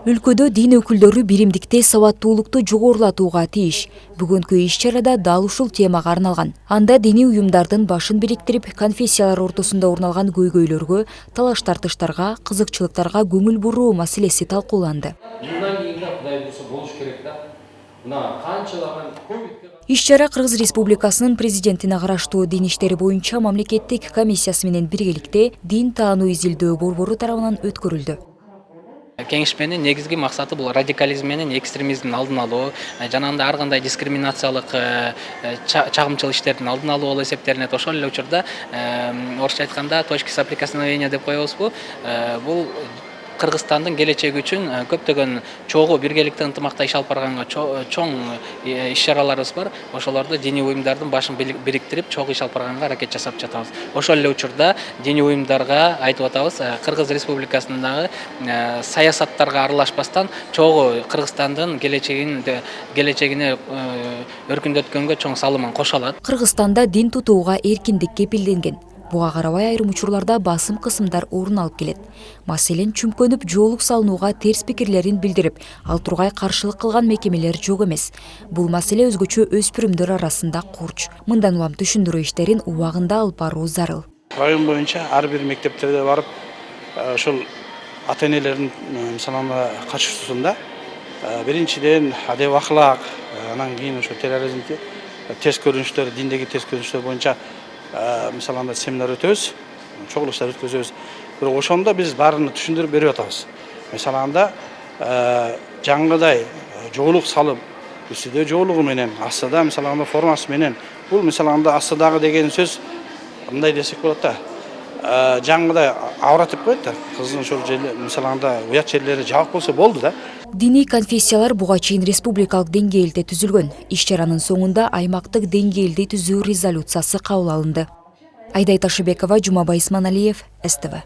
Өлкөдө дин өкүлдөрү биримдикте сабаттуулукту жогорулатууга тийиш. Бүгүнкү иш-чарада дал ушул темага арналган. Анда диний уюмдардын башын бириктирип, конфессиялар ортосунда орун алган көйгөйлөргө, талаш-тартыштарга, кызыкчылыктарга көңүл буруу маселеси талкууланды. Иш-чара Кыргыз Республикасынын президентине караштуу дин иштери боюнча мамлекеттик комиссиясы менен биргеликте дин таануу изилдөө борбору тарабынан өткөрүлдү. Кеңешменин негизги максаты бул радикализм менен экстремизмдин алдын алуу, жанагындай ар кандай дискриминациялык чагымчыл иштердин алдын алуу болуп эсептелинет. Ошол эле учурда орусча айтканда точки соприкосновения деп коебузбу. Бул Кыргызстандын келечеги үчүн көптөгөн чогуу биргеликте ынтымакта иш алып барганга чоң иш-чараларыбыз бар. Ошолорду диний уюмдардын башын бириктирип, чогуу иш алып барганга аракет жасап жатабыз. Ошол эле учурда диний уюмдарга айтып атабыз, Кыргыз Республикасындагы саясаттарга аралашпастан чогуу Кыргызстандын келечегине өркүндөткөнгө чоң салымын кошо алат. Кыргызстанда дин тутууга эркиндик кепилденген. Буга карабай айрым учурларда басым кысымдар орун алып келет. Маселен, чүмкөнүп жоолук салынууга терс пикирлерин билдирип, ал тургай каршылык кылган мекемелер жок эмес. Бул маселе өзгөчө өспүрүмдөр арасында курч. Мындан улам түшүндүрүү иштерин убагында алып баруу зарыл. Район боюнча ар бир мектептерде барып, ошол ата-энелердин мисалында катышуусунда биринчиден адеп ахлак, анан кийин ошо терроризмди терс көрүнүштөр, диндеги терс көрүнүштөр боюнча мисалында семинар өтөбүз, чогулуштар өткөзөбүз. Бирок ошондо биз баарына түшүндүрүп берип атабыз. Мисалында жаңгыдай жоолук салып, үстүдө жоолугу менен, астыда мисалында формасы менен, бул мисалында астыдагы деген сөз мындай десек болот да. Жаңгыдай авратып коет да. Кыздын ошол мисалында уят жерлери жабык болсо болду да. Диний конфессиялар буга чейин республикалык деңгээлде түзүлгөн. Иш-чаранын соңунда аймактык деңгээлде түзүү резолюциясы кабыл алынды. Айдай Ташыбекова, Жумабай Исманалиев, СТВ.